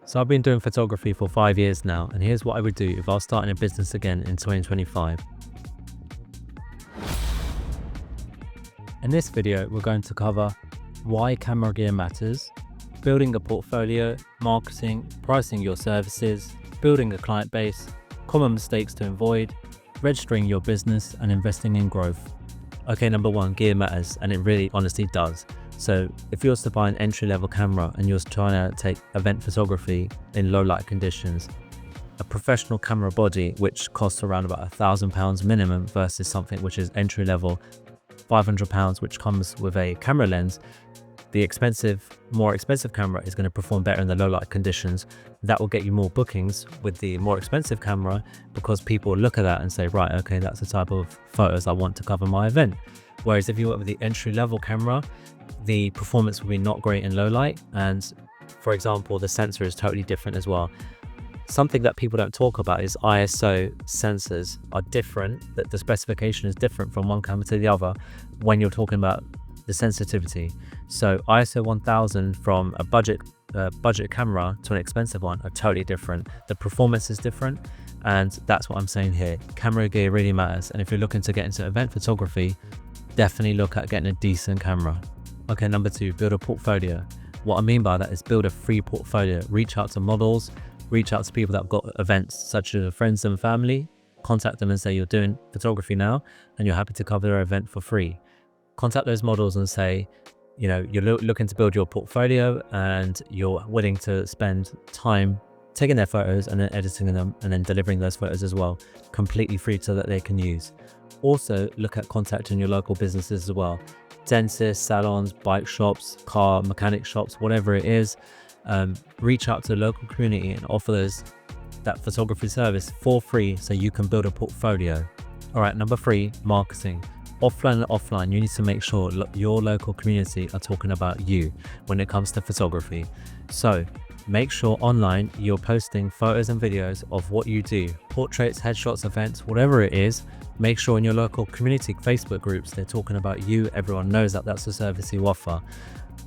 So I've been doing photography for 5 years now, and here's what I would do if I was starting a business again in 2025. In this video, we're going to cover why camera gear matters, building a portfolio, marketing, pricing your services, building a client base, common mistakes to avoid, registering your business, and investing in growth. Okay, number one, gear matters, and it really honestly does. So if you was to buy an entry-level camera and you're trying to take event photography in low light conditions, a professional camera body, which costs around about £1,000 minimum, versus something which is entry-level, £500, which comes with a camera lens, the more expensive camera is going to perform better in the low light conditions. That will get you more bookings with the more expensive camera, because people look at that and say, right, okay, that's the type of photos I want to cover my event. Whereas if you went with the entry-level camera, the performance will be not great in low light, and for example, the sensor is totally different as well. Something that people don't talk about is ISO sensors are different, that the specification is different from one camera to the other when you're talking about the sensitivity. So ISO 1000 from a budget camera to an expensive one are totally different. The performance is different, and that's what I'm saying here. Camera gear really matters, and if you're looking to get into event photography, definitely look at getting a decent camera. Okay, number two, build a portfolio. What I mean by that is build a free portfolio. Reach out to models, reach out to people that have got events such as friends and family. Contact them and say you're doing photography now and you're happy to cover their event for free. Contact those models and say, you know, you're looking to build your portfolio and you're willing to spend time taking their photos and then editing them and then delivering those photos as well, completely free so that they can use. Also, look at contacting your local businesses as well. Dentists, salons, bike shops, car mechanic shops, whatever it is. Reach out to the local community and offer that photography service for free so you can build a portfolio. All right, number three, marketing. Offline and offline, you need to make sure your local community are talking about you when it comes to photography. So make sure online you're posting photos and videos of what you do, portraits, headshots, events, whatever it is. Make sure in your local community Facebook groups they're talking about you. Everyone knows that that's the service you offer.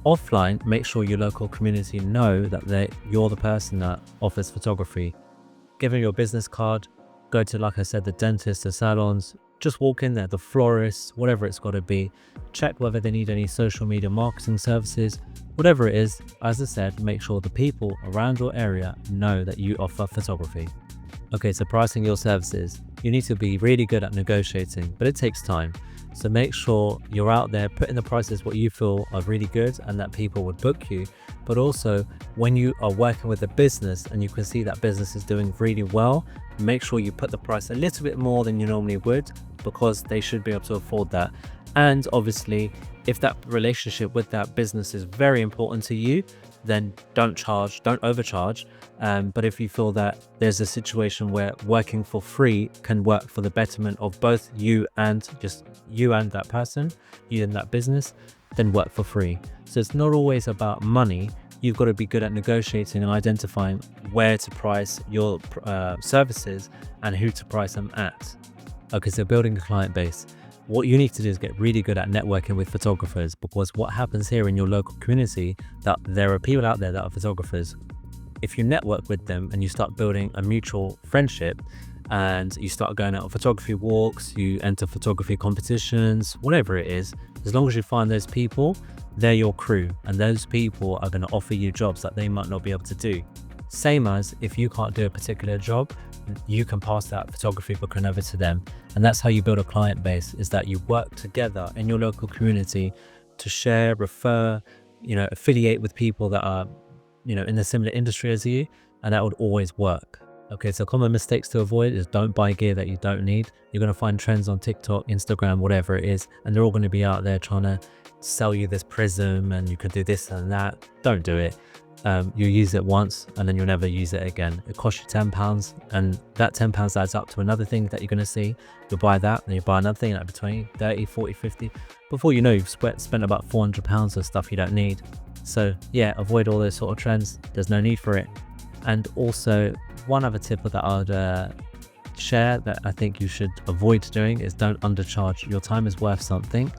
Offline, make sure your local community know that you're the person that offers photography. Give them your business card. Go to, like I said, the dentist, the salons. Just walk in there, the florists, whatever it's got to be. Check whether they need any social media marketing services. Whatever it is, as I said, make sure the people around your area know that you offer photography. Okay, so pricing your services. You need to be really good at negotiating, but it takes time. So make sure you're out there putting the prices what you feel are really good and that people would book you. But also when you are working with a business and you can see that business is doing really well, make sure you put the price a little bit more than you normally would, because they should be able to afford that. And obviously, if that relationship with that business is very important to you, then don't overcharge. But if you feel that there's a situation where working for free can work for the betterment of both you and that person, you and that business, then work for free. So it's not always about money. You've got to be good at negotiating and identifying where to price your services and who to price them at. Okay, so building a client base. What you need to do is get really good at networking with photographers, because what happens here in your local community, that there are people out there that are photographers. If you network with them and you start building a mutual friendship and you start going out on photography walks, you enter photography competitions, whatever it is, as long as you find those people, they're your crew, and those people are going to offer you jobs that they might not be able to do. Same as if you can't do a particular job, you can pass that photography booking over to them. And that's how you build a client base, is that you work together in your local community to share, refer, affiliate with people that are, in a similar industry as you, and that would always work. Okay, so common mistakes to avoid is don't buy gear that you don't need. You're going to find trends on TikTok, Instagram, whatever it is, and they're all going to be out there trying to sell you this prism and you can do this and that. Don't do it. You use it once and then you'll never use it again. It costs you £10, and that £10 adds up to another thing that you're going to see. You'll buy that, and you buy another thing, like between 30, 40, 50. Before you know, you've spent about £400 of stuff you don't need. So yeah, avoid all those sort of trends. There's no need for it. And also, one other tip that I would share that I think you should avoid doing is don't undercharge. Your time is worth something.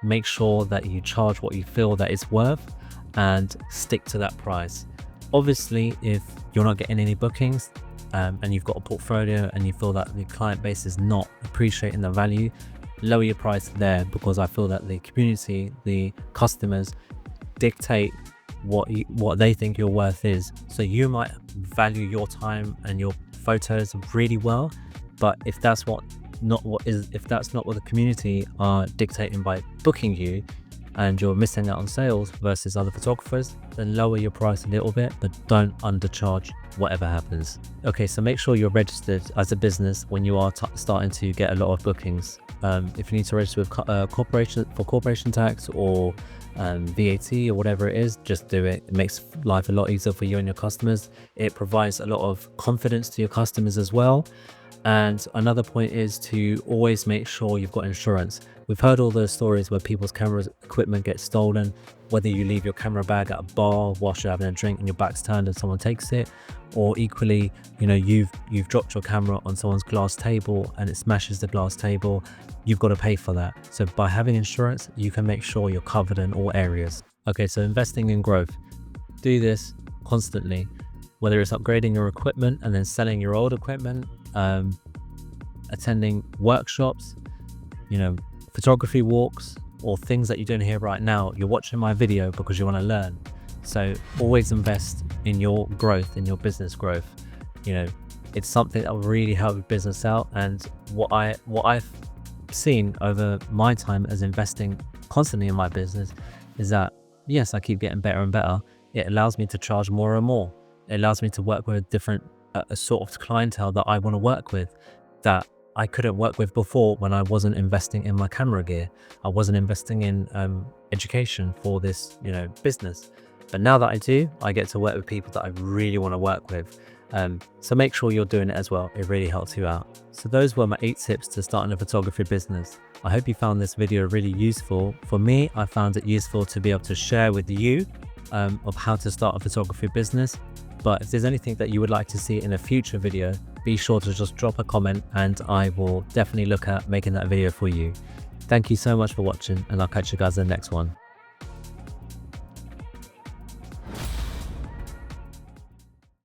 Make sure that you charge what you feel that it's worth and stick to that price. Obviously, if you're not getting any bookings, and you've got a portfolio and you feel that the client base is not appreciating the value, lower your price there, because I feel that the community, the customers dictate what they think your worth is. So you might value your time and your photos really well, but if that's not what the community are dictating by booking you, and you're missing out on sales versus other photographers, then lower your price a little bit, but don't undercharge whatever happens. Okay, so make sure you're registered as a business when you are starting to get a lot of bookings. If you need to register with corporation tax or VAT or whatever it is, just do it. It makes life a lot easier for you and your customers. It provides a lot of confidence to your customers as well. And another point is to always make sure you've got insurance. We've heard all those stories where people's equipment gets stolen, whether you leave your camera bag at a bar whilst you're having a drink and your back's turned and someone takes it, or equally, you've dropped your camera on someone's glass table and it smashes the glass table. You've got to pay for that. So by having insurance, you can make sure you're covered in all areas. Okay, so investing in growth. Do this constantly, whether it's upgrading your equipment and then selling your old equipment, attending workshops, photography walks, or things that you're doing here right now. You're watching my video because you want to learn. So always invest in your growth, in your business growth. It's something that will really help your business out. And what I've seen over my time as investing constantly in my business is that, yes, I keep getting better and better. It allows me to charge more and more. It allows me to work with different sort of clientele that I want to work with, that I couldn't work with before when I wasn't investing in my camera gear. I wasn't investing in education for this, business. But now that I do, I get to work with people that I really want to work with. So make sure you're doing it as well. It really helps you out. So those were my 8 tips to starting a photography business. I hope you found this video really useful. For me, I found it useful to be able to share with you of how to start a photography business. But if there's anything that you would like to see in a future video, be sure to just drop a comment and I will definitely look at making that video for you. Thank you so much for watching, and I'll catch you guys in the next one.